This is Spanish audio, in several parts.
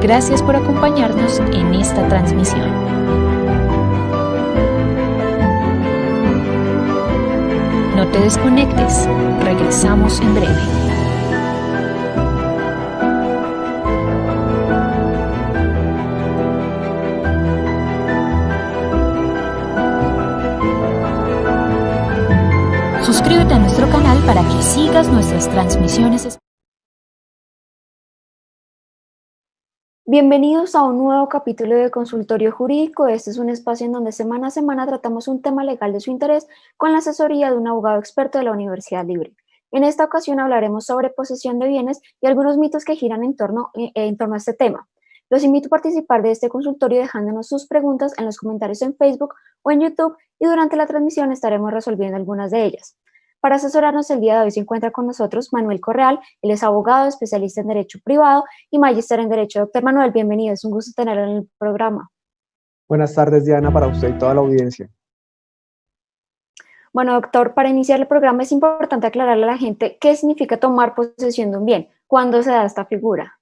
Gracias por acompañarnos en esta transmisión. No te desconectes, regresamos en breve. Suscríbete a nuestro canal para que sigas nuestras transmisiones. Bienvenidos a un nuevo capítulo de Consultorio Jurídico. Este es un espacio en donde semana a semana tratamos un tema legal de su interés con la asesoría de un abogado experto de la Universidad Libre. En esta ocasión hablaremos sobre posesión de bienes y algunos mitos que giran en torno a este tema. Los invito a participar de este consultorio dejándonos sus preguntas en los comentarios en Facebook o en YouTube y durante la transmisión estaremos resolviendo algunas de ellas. Para asesorarnos el día de hoy se encuentra con nosotros Manuel Correal. Él es abogado, especialista en Derecho Privado y magíster en Derecho. Doctor Manuel, bienvenido, es un gusto tenerlo en el programa. Buenas tardes, Diana, para usted y toda la audiencia. Bueno, doctor, para iniciar el programa es importante aclararle a la gente qué significa tomar posesión de un bien, cuándo se da esta figura.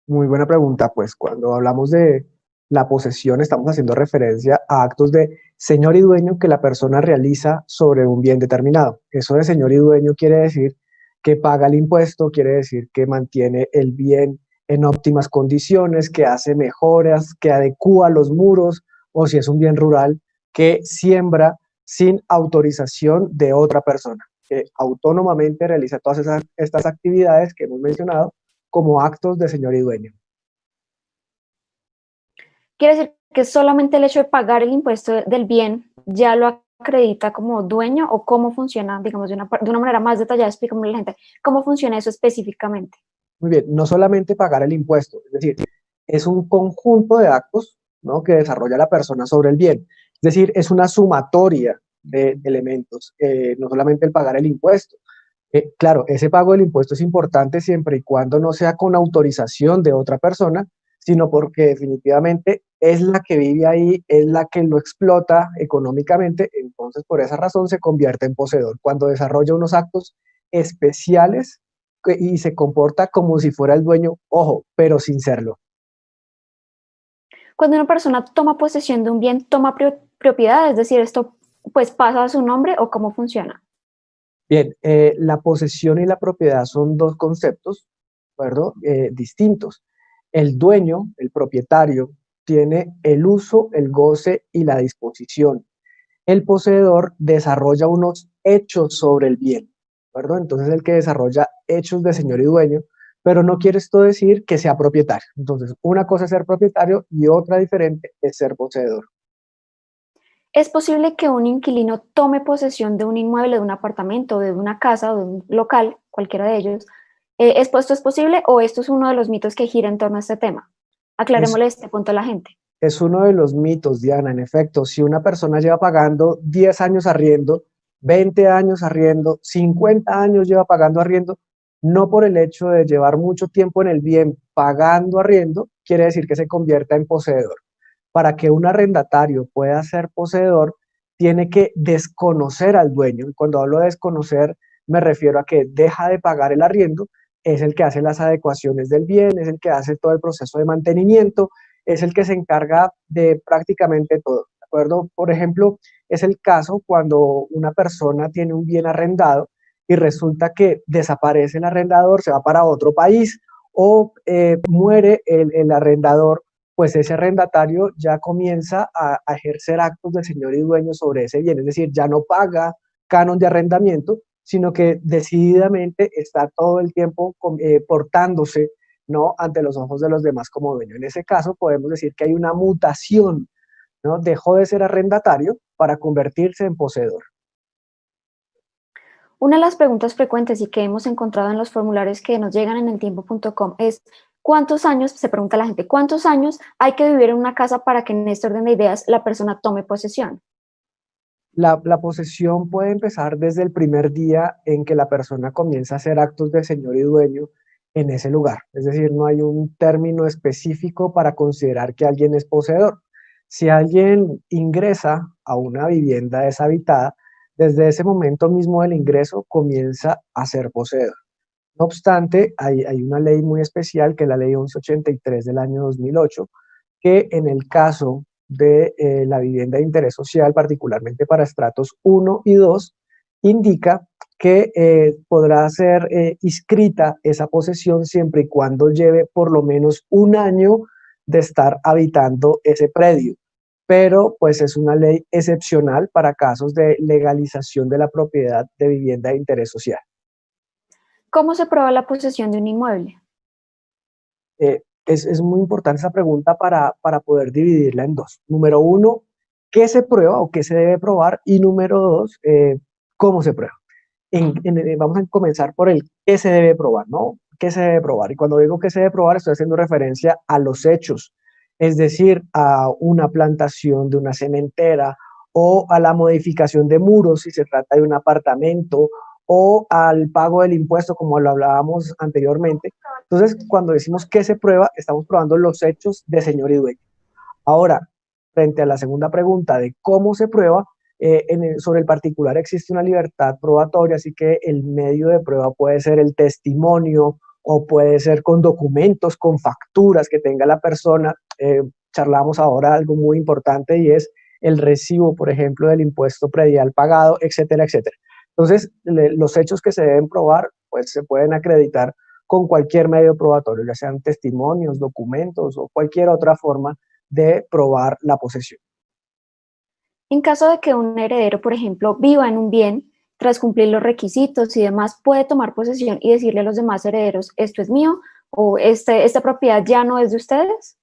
Muy buena pregunta, pues cuando hablamos de la posesión estamos haciendo referencia a actos de señor y dueño que la persona realiza sobre un bien determinado. Eso de señor y dueño quiere decir que paga el impuesto, quiere decir que mantiene el bien en óptimas condiciones, que hace mejoras, que adecúa los muros, o si es un bien rural, que siembra sin autorización de otra persona, que autónomamente realiza todas estas actividades que hemos mencionado como actos de señor y dueño. ¿Quiere decir que solamente el hecho de pagar el impuesto del bien ya lo acredita como dueño o cómo funciona, digamos, de una manera más detallada? Explícame a la gente cómo funciona eso específicamente. Muy bien, no solamente pagar el impuesto, es decir, es un conjunto de actos, ¿no?, que desarrolla la persona sobre el bien. Es decir, es una sumatoria de elementos, no solamente el pagar el impuesto. Claro, ese pago del impuesto es importante siempre y cuando no sea con autorización de otra persona, sino porque definitivamente es la que vive ahí, es la que lo explota económicamente, entonces por esa razón se convierte en poseedor. Cuando desarrolla unos actos especiales y se comporta como si fuera el dueño, ojo, pero sin serlo. Cuando una persona toma posesión de un bien, toma propiedad, es decir, esto pues pasa a su nombre o cómo funciona. Bien, la posesión y la propiedad son dos conceptos, ¿verdad?, distintos. El dueño, el propietario, tiene el uso, el goce y la disposición. El poseedor desarrolla unos hechos sobre el bien, ¿verdad? Entonces el que desarrolla hechos de señor y dueño, pero no quiere esto decir que sea propietario. Entonces, una cosa es ser propietario y otra diferente es ser poseedor. ¿Es posible que un inquilino tome posesión de un inmueble, de un apartamento, de una casa o de un local, cualquiera de ellos? ¿Esto es posible o esto es uno de los mitos que gira en torno a este tema? Es, Aclarémosle este punto a la gente. es uno de los mitos, Diana. En efecto, si una persona lleva pagando 10 años arriendo, 20 años arriendo, 50 años lleva pagando arriendo, no por el hecho de llevar mucho tiempo en el bien pagando arriendo, quiere decir que se convierta en poseedor. Para que un arrendatario pueda ser poseedor, tiene que desconocer al dueño. Y cuando hablo de desconocer, me refiero a que deja de pagar el arriendo, es el que hace las adecuaciones del bien, es el que hace todo el proceso de mantenimiento, es el que se encarga de prácticamente todo, ¿de acuerdo? Por ejemplo, es el caso cuando una persona tiene un bien arrendado y resulta que desaparece el arrendador, se va para otro país o muere el arrendador, pues ese arrendatario ya comienza a ejercer actos de señor y dueño sobre ese bien, es decir, ya no paga canon de arrendamiento, sino que decididamente está todo el tiempo portándose, ¿no?, ante los ojos de los demás como dueño. En ese caso podemos decir que hay una mutación, ¿no? Dejó de ser arrendatario para convertirse en poseedor. Una de las preguntas frecuentes y que hemos encontrado en los formularios que nos llegan en eltiempo.com es ¿cuántos años, se pregunta la gente, cuántos años hay que vivir en una casa para que en este orden de ideas la persona tome posesión? La posesión puede empezar desde el primer día en que la persona comienza a hacer actos de señor y dueño en ese lugar. Es decir, no hay un término específico para considerar que alguien es poseedor. Si alguien ingresa a una vivienda deshabitada, desde ese momento mismo del ingreso comienza a ser poseedor. No obstante, hay una ley muy especial, que es la Ley 1183 del año 2008, que en el caso de la vivienda de interés social, particularmente para estratos 1 y 2, indica que podrá ser inscrita esa posesión siempre y cuando lleve por lo menos un año de estar habitando ese predio. Pero pues es una ley excepcional para casos de legalización de la propiedad de vivienda de interés social. ¿Cómo se prueba la posesión de un inmueble? Es muy importante esa pregunta para poder dividirla en dos. Número uno, ¿qué se prueba o qué se debe probar? Y número dos, ¿cómo se prueba? Vamos a comenzar por el qué se debe probar, ¿no? ¿Qué se debe probar? Y cuando digo qué se debe probar, estoy haciendo referencia a los hechos, es decir, a una plantación de una cementera o a la modificación de muros si se trata de un apartamento o al pago del impuesto, como lo hablábamos anteriormente. Entonces, cuando decimos que se prueba, estamos probando los hechos de señor y dueño. Ahora, frente a la segunda pregunta de cómo se prueba, sobre el particular existe una libertad probatoria, así que el medio de prueba puede ser el testimonio o puede ser con documentos, con facturas que tenga la persona. Charlamos ahora algo muy importante y es el recibo, por ejemplo, del impuesto predial pagado, etcétera, etcétera. Entonces, los hechos que se deben probar, pues se pueden acreditar con cualquier medio probatorio, ya sean testimonios, documentos o cualquier otra forma de probar la posesión. En caso de que un heredero, por ejemplo, viva en un bien, tras cumplir los requisitos y demás, puede tomar posesión y decirle a los demás herederos, esto es mío, o esta propiedad ya no es de ustedes.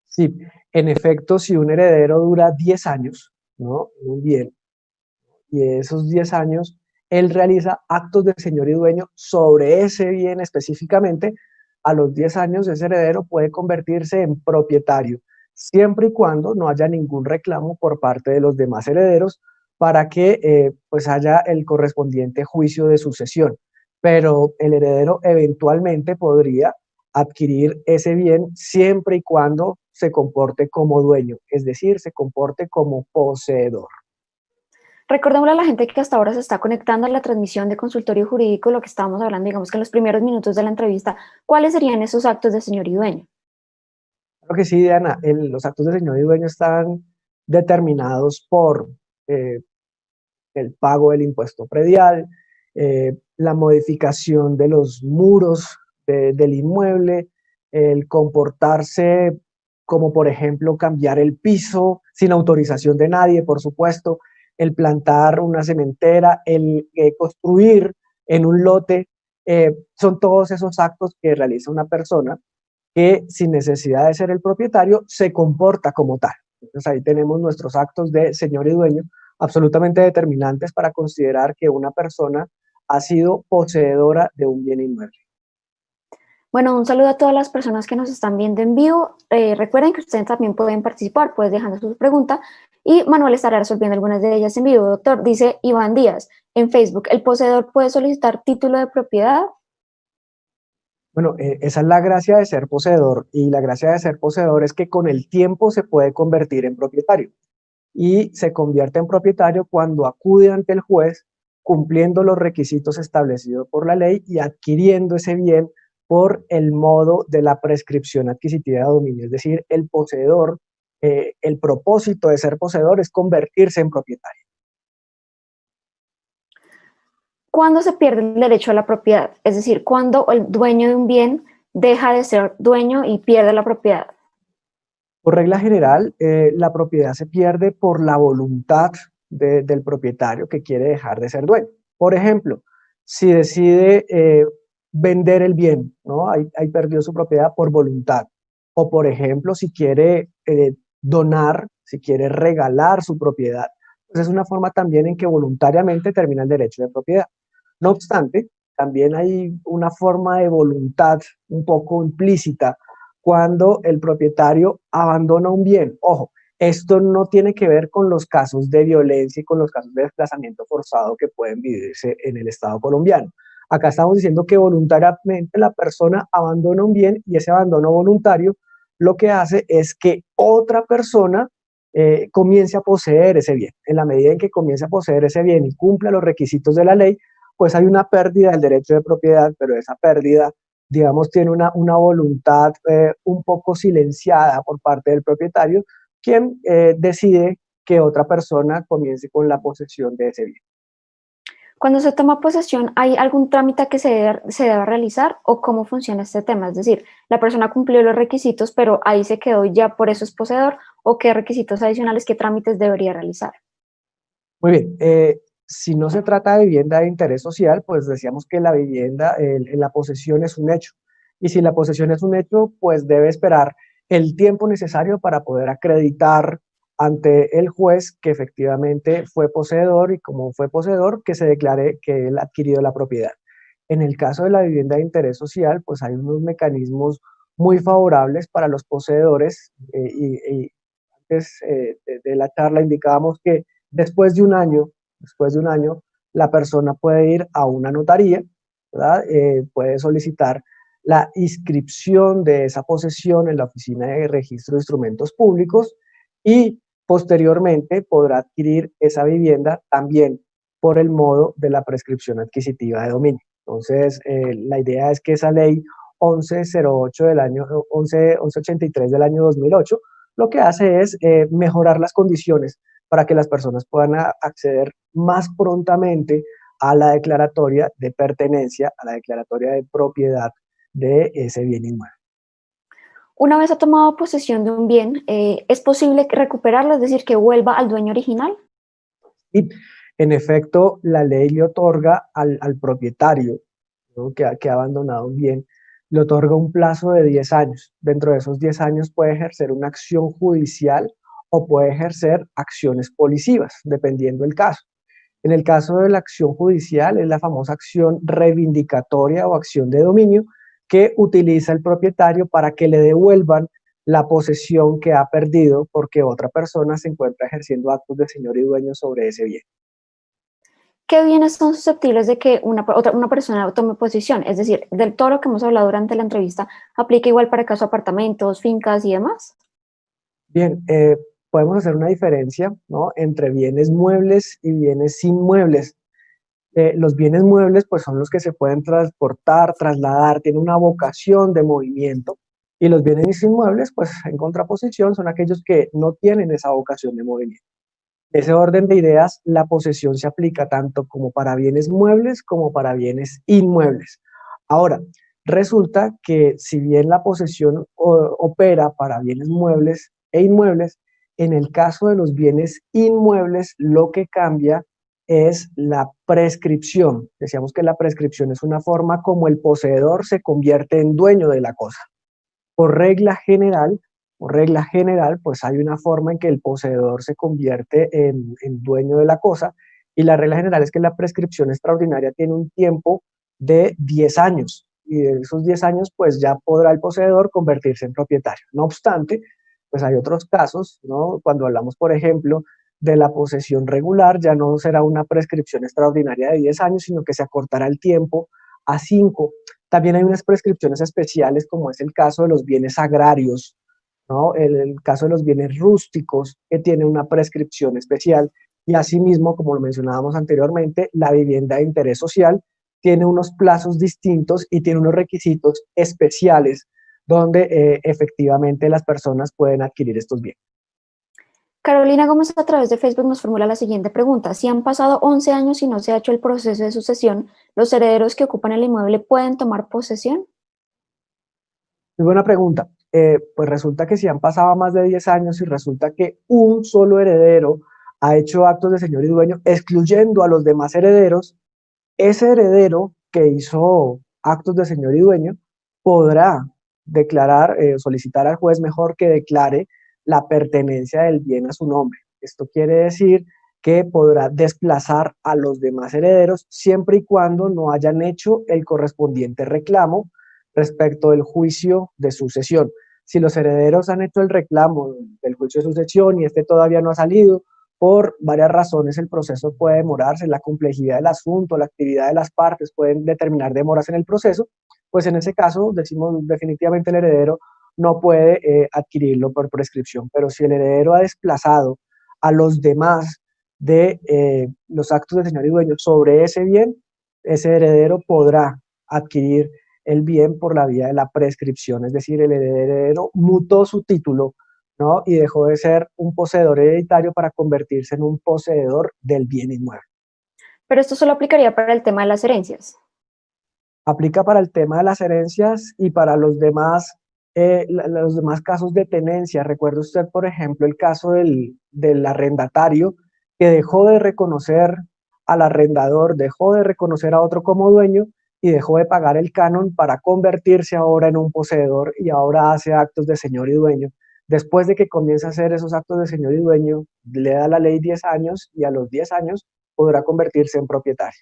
Sí, en efecto, si un heredero dura 10 años, ¿no? En un bien, y esos 10 años él realiza actos de señor y dueño sobre ese bien específicamente, a los 10 años ese heredero puede convertirse en propietario, siempre y cuando no haya ningún reclamo por parte de los demás herederos para que pues haya el correspondiente juicio de sucesión. Pero el heredero eventualmente podría adquirir ese bien siempre y cuando se comporte como dueño, es decir, se comporte como poseedor. Recordémosle a la gente que hasta ahora se está conectando a la transmisión de consultorio jurídico, lo que estábamos hablando, digamos que en los primeros minutos de la entrevista, ¿cuáles serían esos actos de señor y dueño? Claro que sí, Diana, los actos de señor y dueño están determinados por eh, el pago del impuesto predial, la modificación de los muros del inmueble, el comportarse como por ejemplo cambiar el piso sin autorización de nadie, por supuesto, el plantar una cementera, el construir en un lote, son todos esos actos que realiza una persona que sin necesidad de ser el propietario se comporta como tal. Entonces ahí tenemos nuestros actos de señor y dueño absolutamente determinantes para considerar que una persona ha sido poseedora de un bien inmueble. Bueno, un saludo a todas las personas que nos están viendo en vivo. Recuerden que ustedes también pueden participar, pues dejando sus preguntas y Manuel estará resolviendo algunas de ellas en vivo. Doctor, dice Iván Díaz en Facebook, ¿el poseedor puede solicitar título de propiedad? Bueno, esa es la gracia de ser poseedor, y la gracia de ser poseedor es que con el tiempo se puede convertir en propietario, y se convierte en propietario cuando acude ante el juez cumpliendo los requisitos establecidos por la ley y adquiriendo ese bien por el modo de la prescripción adquisitiva de dominio. Es decir, el poseedor, el propósito de ser poseedor es convertirse en propietario. ¿Cuándo se pierde el derecho a la propiedad? Es decir, cuando el dueño de un bien deja de ser dueño y pierde la propiedad. Por regla general, la propiedad se pierde por la voluntad del propietario que quiere dejar de ser dueño. Por ejemplo, si decide vender el bien, ¿no? Ahí perdió su propiedad por voluntad. O por ejemplo, si quiere donar, si quiere regalar su propiedad, pues es una forma también en que voluntariamente termina el derecho de propiedad. No obstante, también hay una forma de voluntad un poco implícita cuando el propietario abandona un bien. Ojo, esto no tiene que ver con los casos de violencia y con los casos de desplazamiento forzado que pueden vivirse en el Estado colombiano. Acá estamos diciendo que voluntariamente la persona abandona un bien, y ese abandono voluntario lo que hace es que otra persona comience a poseer ese bien. En la medida en que comience a poseer ese bien y cumpla los requisitos de la ley, pues hay una pérdida del derecho de propiedad, pero esa pérdida, digamos, tiene una voluntad un poco silenciada por parte del propietario, quien decide que otra persona comience con la posesión de ese bien. Cuando se toma posesión, ¿hay algún trámite que se debe realizar o cómo funciona este tema? Es decir, la persona cumplió los requisitos, pero ahí se quedó y ya por eso es poseedor, o qué requisitos adicionales, qué trámites debería realizar. Muy bien, si no se trata de vivienda de interés social, pues decíamos que la vivienda, la posesión es un hecho. Y si la posesión es un hecho, pues debe esperar el tiempo necesario para poder acreditar ante el juez que efectivamente fue poseedor y como fue poseedor, que se declare que él ha adquirido la propiedad. En el caso de la vivienda de interés social, pues hay unos mecanismos muy favorables para los poseedores y antes de la charla indicábamos que después de un año, la persona puede ir a una notaría, ¿verdad? Puede solicitar la inscripción de esa posesión en la Oficina de Registro de Instrumentos Públicos y posteriormente podrá adquirir esa vivienda también por el modo de la prescripción adquisitiva de dominio. Entonces, la idea es que esa ley 1108 del año 1183 del año 2008 lo que hace es mejorar las condiciones para que las personas puedan acceder más prontamente a la declaratoria de pertenencia, a la declaratoria de propiedad de ese bien inmueble. Una vez ha tomado posesión de un bien, ¿es posible recuperarlo, es decir, que vuelva al dueño original? Y en efecto, la ley le otorga al propietario, ¿no? que ha abandonado un bien, le otorga un plazo de 10 años. Dentro de esos 10 años puede ejercer una acción judicial o puede ejercer acciones policivas, dependiendo del caso. En el caso de la acción judicial, es la famosa acción reivindicatoria o acción de dominio que utiliza el propietario para que le devuelvan la posesión que ha perdido porque otra persona se encuentra ejerciendo actos de señor y dueño sobre ese bien. ¿Qué bienes son susceptibles de que una persona tome posesión? Es decir, del todo lo que hemos hablado durante la entrevista, ¿aplica igual para caso apartamentos, fincas y demás? Bien, podemos hacer una diferencia, ¿no? Entre bienes muebles y bienes inmuebles. Los bienes muebles pues son los que se pueden transportar, trasladar, tienen una vocación de movimiento, y los bienes inmuebles pues en contraposición son aquellos que no tienen esa vocación de movimiento. En ese orden de ideas, la posesión se aplica tanto como para bienes muebles como para bienes inmuebles. Ahora, resulta que si bien la posesión opera para bienes muebles e inmuebles, en el caso de los bienes inmuebles lo que cambia es la prescripción. Decíamos que la prescripción es una forma como el poseedor se convierte en dueño de la cosa. Por regla general, pues hay una forma en que el poseedor se convierte en dueño de la cosa, y la regla general es que la prescripción extraordinaria tiene un tiempo de 10 años, y de esos 10 años pues ya podrá el poseedor convertirse en propietario. No obstante, pues hay otros casos, ¿no? Cuando hablamos, por ejemplo, de la posesión regular, ya no será una prescripción extraordinaria de 10 años, sino que se acortará el tiempo a 5. También hay unas prescripciones especiales, como es el caso de los bienes agrarios, ¿no? El caso de los bienes rústicos, que tiene una prescripción especial. Y asimismo, como lo mencionábamos anteriormente, la vivienda de interés social tiene unos plazos distintos y tiene unos requisitos especiales donde efectivamente las personas pueden adquirir estos bienes. Carolina Gómez a través de Facebook nos formula la siguiente pregunta. Si han pasado 11 años y no se ha hecho el proceso de sucesión, ¿los herederos que ocupan el inmueble pueden tomar posesión? Muy buena pregunta. Pues resulta que si han pasado más de 10 años y resulta que un solo heredero ha hecho actos de señor y dueño, excluyendo a los demás herederos, ese heredero que hizo actos de señor y dueño podrá declarar, solicitar al juez mejor que declare la pertenencia del bien a su nombre. Esto quiere decir que podrá desplazar a los demás herederos siempre y cuando no hayan hecho el correspondiente reclamo respecto del juicio de sucesión. Si los herederos han hecho el reclamo del juicio de sucesión y este todavía no ha salido, por varias razones el proceso puede demorarse, la complejidad del asunto, la actividad de las partes pueden determinar demoras en el proceso, pues en ese caso decimos definitivamente el heredero no puede adquirirlo por prescripción. Pero si el heredero ha desplazado a los demás de los actos de señor y dueño sobre ese bien, ese heredero podrá adquirir el bien por la vía de la prescripción, es decir, el heredero mutó su título, ¿no? Y dejó de ser un poseedor hereditario para convertirse en un poseedor del bien inmueble. Pero esto solo aplicaría para el tema de las herencias. Aplica para el tema de las herencias y para los demás casos de tenencia. Recuerda usted, por ejemplo, el caso del arrendatario que dejó de reconocer al arrendador, dejó de reconocer a otro como dueño y dejó de pagar el canon para convertirse ahora en un poseedor y ahora hace actos de señor y dueño. Después de que comienza a hacer esos actos de señor y dueño, le da la ley 10 años y a los 10 años podrá convertirse en propietario.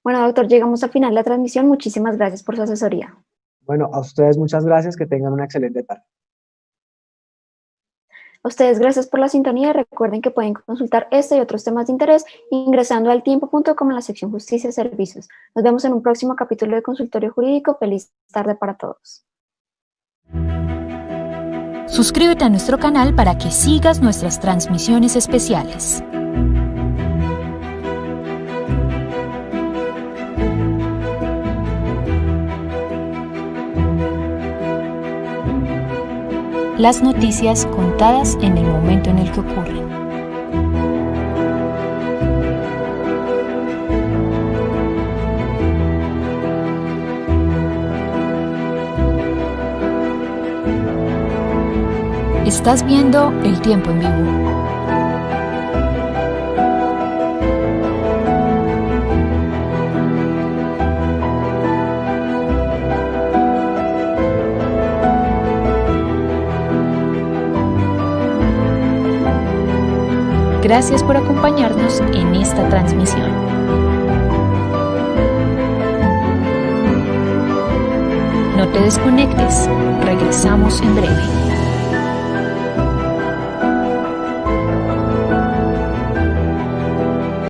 Bueno, doctor, llegamos al final de la transmisión. Muchísimas gracias por su asesoría. Bueno, a ustedes muchas gracias, que tengan una excelente tarde. A ustedes gracias por la sintonía. Recuerden que pueden consultar este y otros temas de interés ingresando al tiempo.com en la sección Justicia y Servicios. Nos vemos en un próximo capítulo de Consultorio Jurídico. Feliz tarde para todos. Suscríbete a nuestro canal para que sigas nuestras transmisiones especiales. Las noticias contadas en el momento en el que ocurren. Estás viendo El Tiempo en Vivo. Gracias por acompañarnos en esta transmisión. No te desconectes, regresamos en breve.